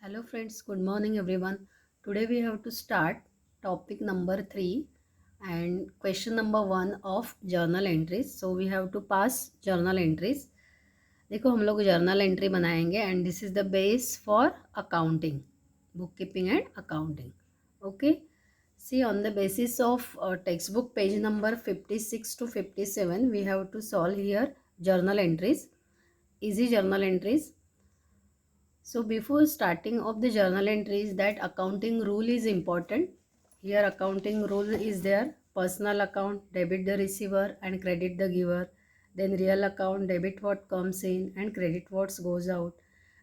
Hello friends, good morning everyone. Today we have to start topic number 3 and question number 1 of journal entries. So we have to pass journal entries. देखो हम लोग journal entry बनाएंगे and this is the base for accounting, bookkeeping and accounting. Okay. See, on the basis of textbook page number 56 to 57, we have to solve here journal entries, easy journal entries. So before starting of the journal entries, that accounting rule is important. Here accounting rule is there. Personal account, debit the receiver and credit the giver. Then real account, debit what comes in and credit what goes out.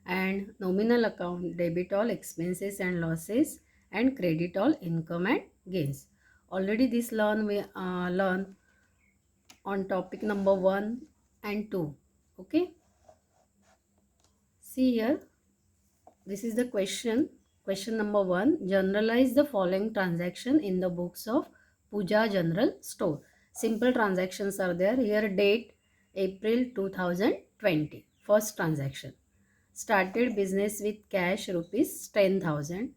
And nominal account, debit all expenses and losses and credit all income and gains. Already this we learn on topic number 1 and 2. Okay. See here. This is the question. Question number 1. Generalize the following transaction in the books of Puja General Store. Simple transactions are there. Here date April 2020. First transaction. Started business with cash rupees 10,000.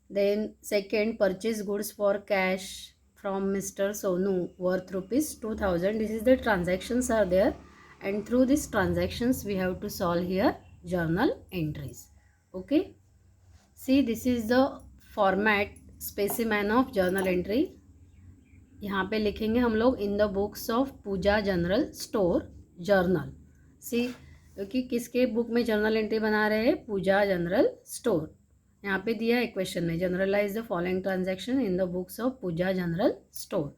Then second, purchase goods for cash from Mr. Sonu worth rupees 2,000. This is the transactions are there, and through these transactions we have to solve here journal entries. Okay. See, this is the format specimen of journal entry. यहाँ पे लिखेंगे हम लोग in the books of Pooja general store journal. See, क्योंकि किसके book में journal entry बना रहे हैं? Pooja general store. यहाँ पे दिया है क्वेश्चन में, journalize the following transaction in the books of Pooja general store.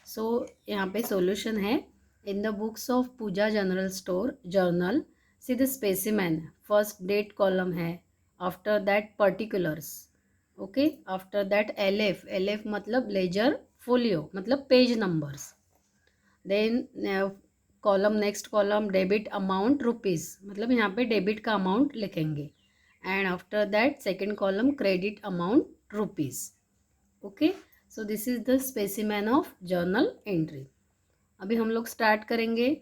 So यहाँ पे सॉल्यूशन है in the books of Pooja general store journal. See the specimen, first date column है, after that particulars. Okay, after that LF, LF मतलब ledger folio मतलब page numbers. Then column, next column debit amount rupees, मतलब यहाँ पे debit का amount लिखेंगे. And after that second column credit amount rupees. Okay, so this is the specimen of journal entry. अभी हम लोग स्टार्ट करेंगे.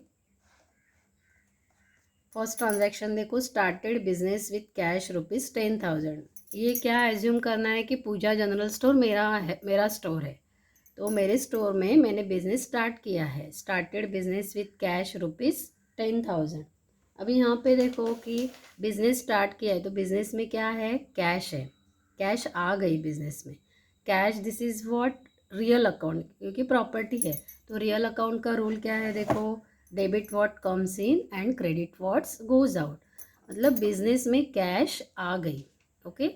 फर्स्ट ट्रांजैक्शन देखो, started business with cash rupees 10,000. ये क्या एज्यूम करना है कि पूजा जनरल स्टोर मेरा स्टोर है. तो मेरे स्टोर में मैंने बिज़नेस स्टार्ट किया है. Started business with cash rupees 10,000. अभी यहाँ पे देखो कि बिज़नेस स्टार्ट किया है तो बिज़नेस में क्या है? कैश है. कैश आ गई बिज़नेस में. Cash, this is what? Real account, क्योंकि प्रॉपर्टी है. तो रियल अकाउंट का रूल क्या है? देखो, debit what comes in and credit what's goes out. मतलब बिज़नेस में कैश आ गई. ओके.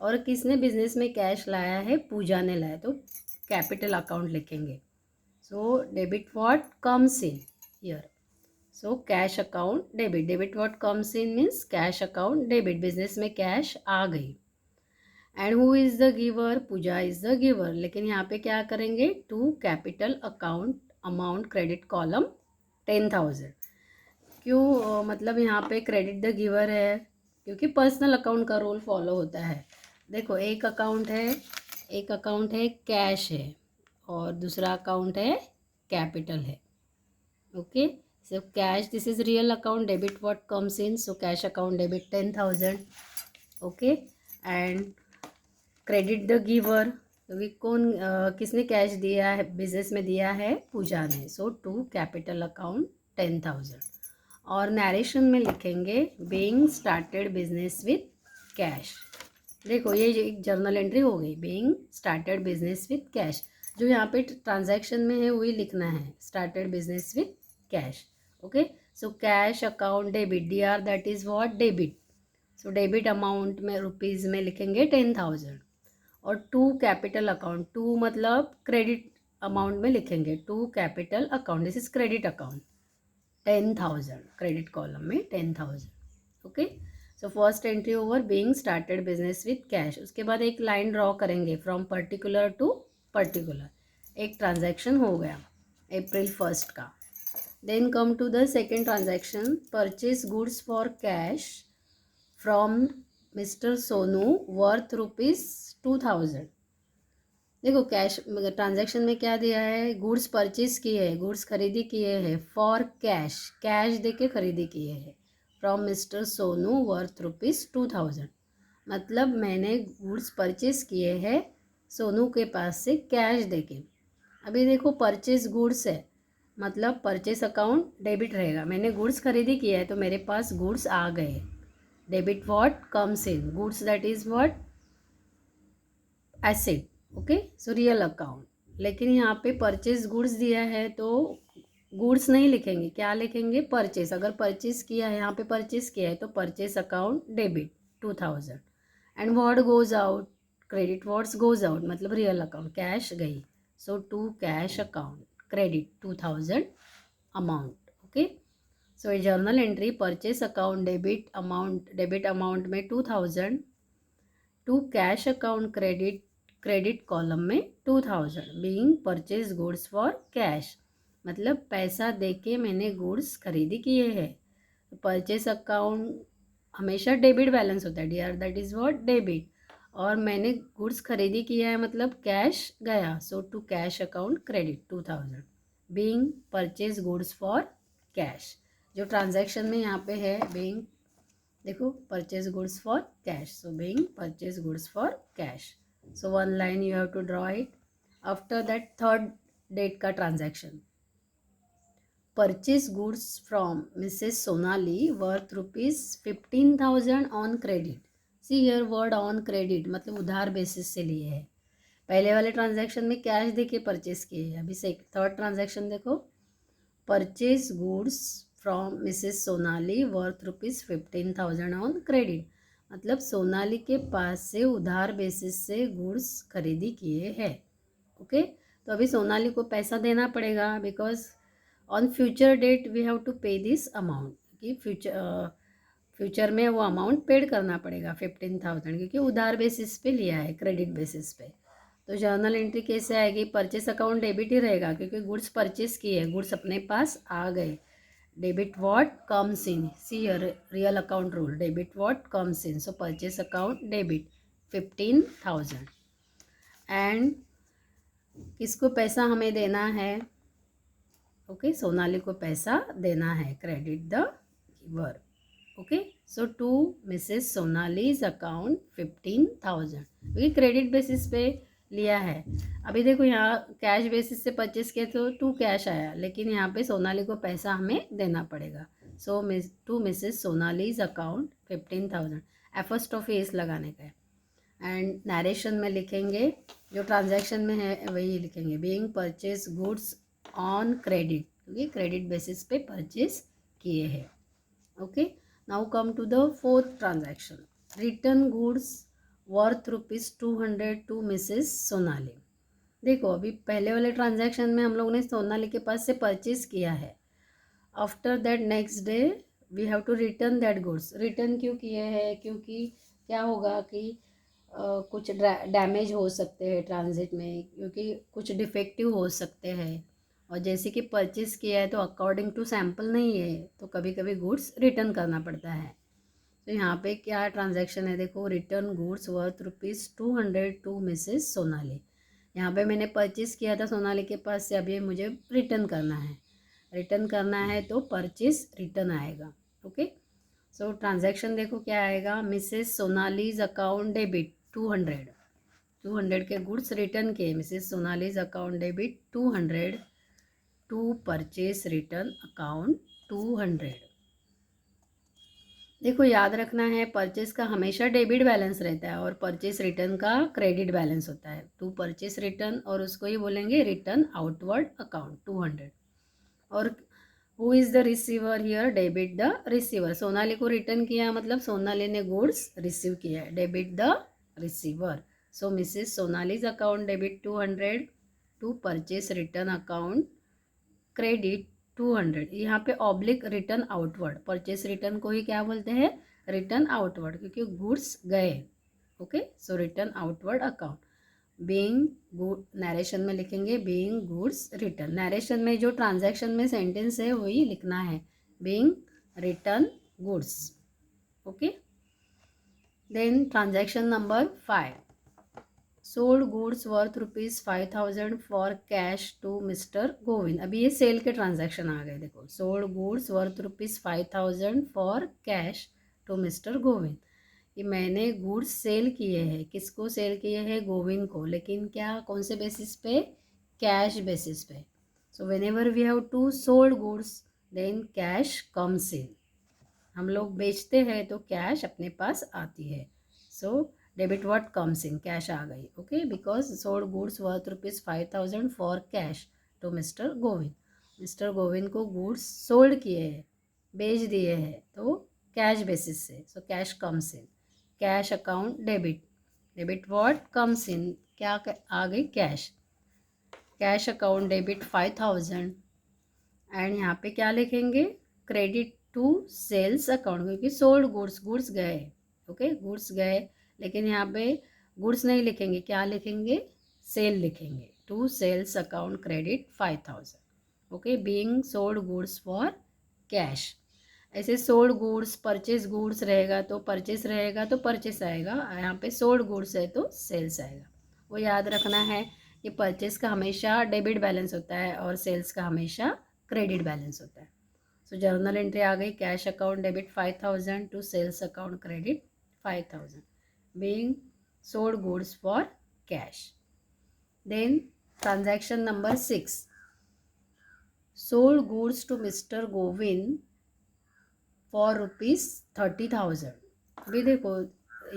और किसने बिज़नेस में कैश लाया है? पूजा ने लाया. तो कैपिटल अकाउंट लिखेंगे. So debit what comes in here. So cash account debit. Debit what comes in means cash account debit. Business में कैश आ गई. And who is the giver? Pooja is the giver. लेकिन यहाँ पे क्या करेंगे? To capital account amount credit column 10,000. क्यों मतलब यहाँ पे क्रेडिट द गिवर है? क्योंकि पर्सनल अकाउंट का रूल फॉलो होता है. देखो, एक अकाउंट है कैश है और दूसरा अकाउंट है कैपिटल है. Okay, so cash, this is real account, debit what comes in, so cash account debit 10,000. Okay. And credit the giver, क्योंकि किसने कैश दिया है बिजनेस में? दिया है पूजा ने. सो टू कैपिटल अकाउंट 10,000. और नरेशन में लिखेंगे being started business with cash. देखो, ये एक जर्नल एंट्री हो गई, being started business with cash. जो यहाँ पे ट्रांजैक्शन में है वही लिखना है, started business with cash. Okay, so cash account debit, DR that is what? Debit. So debit amount में रुपीज़ में लिखेंगे 10,000. और टू कैपिटल अकाउंट, टू मतलब क्रेडिट अमाउंट में लिखेंगे to capital account, this is credit account 10,000. Credit column में 10,000. Okay. So first entry over being started business with cash. उसके बाद एक लाइन ड्रॉ करेंगे फ्रॉम पर्टिकुलर टू पर्टिकुलर. एक transaction हो गया April 1 का. Then come to the second transaction, purchase goods for cash from mister Sonu worth rupees 2,000. देखो, cash transaction में क्या दिया है? गुड्स परचेज किए हैं, गुड्स खरीदी किए हैं फॉर कैश, कैश दे के खरीदी किए हैं from mister Sonu worth rupees 2,000. मतलब मैंने गुड्स परचेस किए हैं सोनू के पास से कैश देके। अभी देखो परचेस गुड्स है, मतलब परचेस अकाउंट डेबिट रहेगा। मैंने गुड्स खरीदी किया है तो मेरे पास गुड्स आ गए। Debit what comes in goods, that is what asset. Okay, so real account. लेकिन यहाँ पे परचेज गुड्स दिया है तो गुड्स नहीं लिखेंगे, क्या लिखेंगे, परचेस। अगर परचेस किया है, यहाँ पे परचेस किया है तो purchase account debit 2000। And what goes out, credit what's goes out, मतलब रियल अकाउंट, कैश गई। So to cash account credit 2000 amount. Okay, so a journal entry purchase account debit amount में 2000 to cash account credit column में 2000 being purchase goods for cash, मतलब पैसा देके मैंने goods खरीदी किए हैं। परचेस अकाउंट हमेशा डेबिट बैलेंस होता है dear, that is what debit. और मैंने गुड्स खरीदी किया है मतलब कैश गया। So to cash account credit 2000 being purchase goods for cash. जो ट्रांजैक्शन में यहाँ पे है बीइंग, देखो purchase goods for cash, so being purchase goods for cash. So one line you have to draw it. After that third date का transaction, purchase goods from Mrs Sonali worth ₹15,000 on credit. See here word on credit, मतलब उधार basis से लिए है। पहले वाले transaction में cash देके परचेज किए हैं, अभी से थर्ड ट्रांजैक्शन देखो, purchase goods from Mrs Sonali worth ₹15,000 on credit, मतलब सोनाली के पास से उधार बेसिस से गुड्स खरीदी किए हैं। ओके, तो अभी सोनाली को पैसा देना पड़ेगा because on future date we have to pay this amount, कि फ्यूचर में वो अमाउंट पेड करना पड़ेगा 15,000, क्योंकि उधार बेसिस पे लिया है, क्रेडिट बेसिस पे। तो जर्नल एंट्री कैसे आएगी, परचेस अकाउंट डेबिट ही रहेगा क्योंकि गुड्स परचेस किए, गुड्स अपने पास आ गए। Debit what comes in, see real account rule, debit what comes in, so purchase account debit 15,000। And किसको पैसा हमें देना है, ओके, सोनाली को पैसा देना है, credit the giver. Okay, so to missus Sonali's account 15,000, क्योंकि क्रेडिट बेसिस पे लिया है। अभी देखो यहाँ कैश बेसिस से परचेस किया तो टू कैश आया, लेकिन यहाँ पे सोनाली को पैसा हमें देना पड़ेगा। सो टू मिसेस सोनालीज अकाउंट 15,000, एफोस्ट्रोफी इस लगाने का है। एंड नरेशन में लिखेंगे, जो ट्रांजैक्शन में है वही लिखेंगे, being purchase goods on credit, क्योंकि क्रेडिट बेसिस पे परचेज किए हैं। Okay, now come to the fourth transaction, return goods worth ₹200 to missus Sonali. देखो अभी पहले वाले ट्रांजैक्शन में हम लोगों ने सोनाली के पास से परचेज किया है। After that next day we have to return that goods. Return क्यों किए हैं, क्योंकि क्या होगा कि कुछ डैमेज हो सकते हैं ट्रांजिट में, क्योंकि कुछ डिफेक्टिव हो सकते हैं। और जैसे कि परचेज किया है तो अकॉर्डिंग टू सैम्पल नहीं है, तो कभी कभी गुड्स रिटर्न करना पड़ता है। तो यहाँ पे क्या ट्रांजैक्शन है, देखो, return goods worth ₹200 to missus Sonali. यहाँ पे मैंने परचेज किया था सोनाली के पास से, अभी मुझे रिटर्न करना है। रिटर्न करना है तो परचेज रिटर्न आएगा। ओके, सो ट्रांजैक्शन देखो क्या आएगा, मिसेस सोनालीज अकाउंट डेबिट 200 के गुड्स रिटर्न किए, missus Sonali's account debit 200 to purchase return account 200। देखो याद रखना है, परचेस का हमेशा डेबिट बैलेंस रहता है और परचेस रिटर्न का क्रेडिट बैलेंस होता है। टू परचेस रिटर्न, और उसको ही बोलेंगे रिटर्न आउटवर्ड अकाउंट 200। और who is the receiver here, debit the receiver. Sonali को रिटर्न किया मतलब सोनाली ने गुड्स रिसीव किया है, debit the receiver. So Mrs Sonali's account debit 200 to purchase return account credit 200। यहाँ पे oblique return outward, purchase return को ही क्या बोलते हैं, रिटर्न आउटवर्ड, क्योंकि गुड्स गए। Okay, so return outward account being good, narration में लिखेंगे बीइंग गुड्स रिटर्न। नरेशन में जो ट्रांजैक्शन में सेंटेंस है वही लिखना है, being return goods. Okay, then transaction number 5, sold goods worth ₹5,000 for cash to mister Govind. अभी ये सेल के ट्रांजैक्शन आ गए। देखो, sold goods worth ₹5,000 for cash to mister Govind. कि मैंने गुड्स सेल किए हैं। किसको सेल किए हैं? गोविंद को। लेकिन क्या, कौन से बेसिस पे? कैश बेसिस पे। So whenever we have to sold goods then cash comes in. हम लोग बेचते हैं तो कैश अपने पास आती है। So debit what comes in, cash आ गई। Okay, because sold goods worth ₹5,000 for cash to mister Govind. Mister Govind को गुड्स सोल्ड किए हैं, बेच दिए हैं, तो कैश बेसिस से। So cash comes in, cash account debit. Debit what comes इन, क्या आ गई? Cash. Cash account debit 5,000। And यहाँ पे क्या लिखेंगे? क्रेडिट टू सेल्स अकाउंट, क्योंकि सोल्ड गुड्स, गुड्स गए। ओके, गुड्स गए, लेकिन यहाँ पे गुड्स नहीं लिखेंगे, क्या लिखेंगे? सेल लिखेंगे। To sales account credit 5,000। Okay, being sold goods for cash. ऐसे सोल्ड गुड्स, परचेज गुड्स रहेगा तो परचेस रहेगा तो परचेस आएगा। यहाँ पे सोल्ड गुड्स है तो सेल्स आएगा। वो याद रखना है कि परचेस का हमेशा डेबिट बैलेंस होता है और सेल्स का हमेशा क्रेडिट बैलेंस होता है। सो जर्नल एंट्री आ गई, cash account debit 5,000 to sales account credit 5,000, being sold goods for cash. Then transaction number 6, sold goods to mister Govind for ₹30,000। अभी देखो,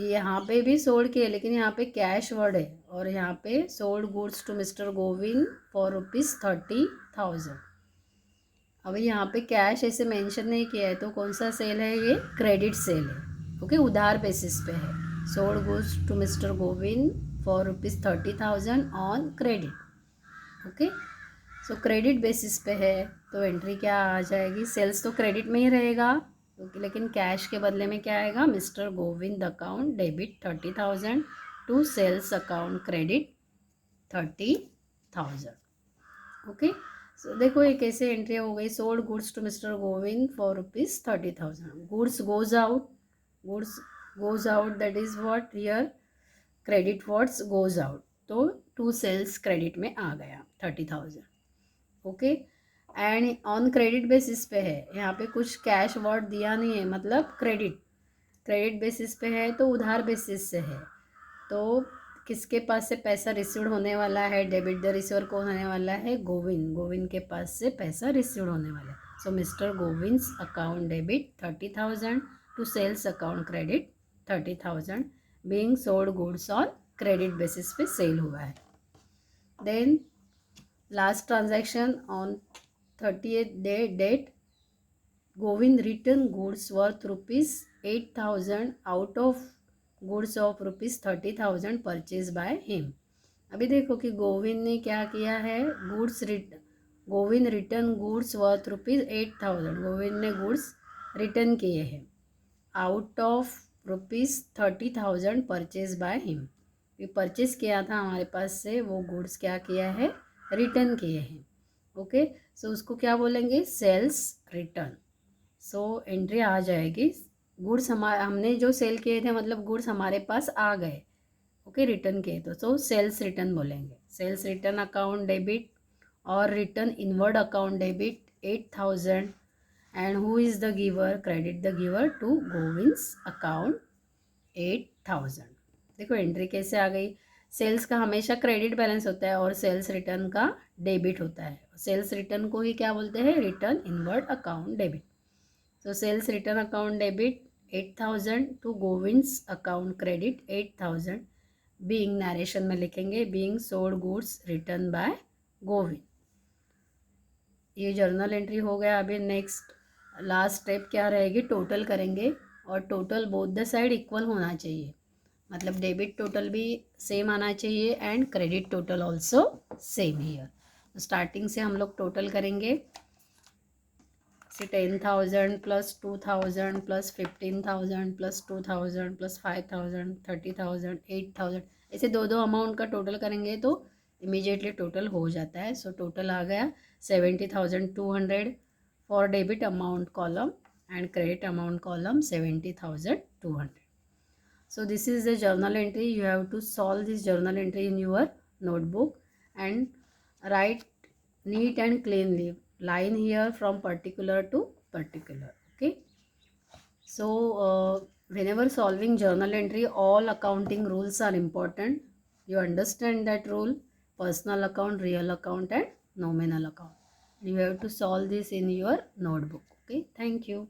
यहाँ पे भी सोल्ड किए, लेकिन यहाँ पे कैश वर्ड है, और यहाँ पे sold goods to mister Govind for ₹30,000। अभी यहाँ पे कैश ऐसे मेंशन नहीं किया है, तो कौन सा सेल है? ये क्रेडिट सेल है। ओके, उधार बेसिस पे है। Sold goods to mister Govind for ₹30,000 on credit. Okay, so credit basis पे है, तो एंट्री क्या आ जाएगी? सेल्स तो क्रेडिट में ही रहेगा, लेकिन कैश के बदले में क्या आएगा? Mister Govind account debit 30,000 to sales account credit 30,000। Okay, so देखो ये कैसे एंट्री हो गई? Sold goods to mister Govind for ₹30,000। Goods goes out, goods goes out, that is what here credit words goes out, तो टू सेल्स क्रेडिट में आ गया 30,000। Okay, and on credit basis पे है, यहाँ पे कुछ कैश वर्ड दिया नहीं है, मतलब क्रेडिट, क्रेडिट बेसिस पे है तो उधार बेसिस से है। तो किसके पास से पैसा रिसीव्ड होने वाला है? डेबिट द रिसीवर कौन होने वाला है? गोविंद। गोविंद के पास से पैसा रिसीव्ड होने वाला है। So mister Govind's account debit 30,000 to sales account credit 30,000, being sold goods on credit basis पे सेल हुआ है। Then last transaction on 30th date, Govind return goods worth ₹8,000 out of goods of ₹30,000 purchase by him. अभी देखो कि गोविंद ने क्या किया है? Govind return goods worth ₹8,000। Govind ने गुड्स रिटर्न किए हैं out of ₹30,000 purchase by him. ये परचेज किया था हमारे पास से, वो गुड्स क्या किया है? रिटर्न किए हैं। ओके, सो उसको क्या बोलेंगे? Sales return. सो एंट्री आ जाएगी, गुड्स हमने जो सेल किए थे, मतलब गुड्स हमारे पास आ गए। ओके, रिटर्न किए तो सो सेल्स रिटर्न बोलेंगे। सेल्स रिटर्न अकाउंट डेबिट और return inward account debit 8,000, and who is the giver? Credit the giver to Govind's account 8,000। देखो एंट्री कैसे आ गई? सेल्स का हमेशा क्रेडिट बैलेंस होता है और सेल्स रिटर्न का डेबिट होता है। सेल्स रिटर्न को ही क्या बोलते हैं? Return inward account debit. So sales return account debit 8,000 to Govind's account credit 8,000, being, narration में लिखेंगे, being sold goods return by Govind. ये जर्नल एंट्री हो गया। अभी नेक्स्ट लास्ट स्टेप क्या रहेगी? टोटल करेंगे, और total both the side equal होना चाहिए, मतलब डेबिट टोटल भी सेम आना चाहिए and credit total also same here. Starting से हम लोग टोटल करेंगे। 10,000 प्लस 2,000 प्लस 15,000 प्लस 2,000 प्लस 5,000 30,000 8,000, ऐसे दो दो अमाउंट का टोटल करेंगे तो इमीडिएटली टोटल हो जाता है। सो टोटल आ गया 70,200 for debit amount column and credit amount column 70,200. So this is the journal entry. You have to solve this journal entry in your notebook and write neat and cleanly, line here from particular to particular. Okay, so Whenever solving journal entry, all accounting rules are important. You understand that rule: personal account, real account, and nominal account. You have to solve this in your notebook. Okay, thank you.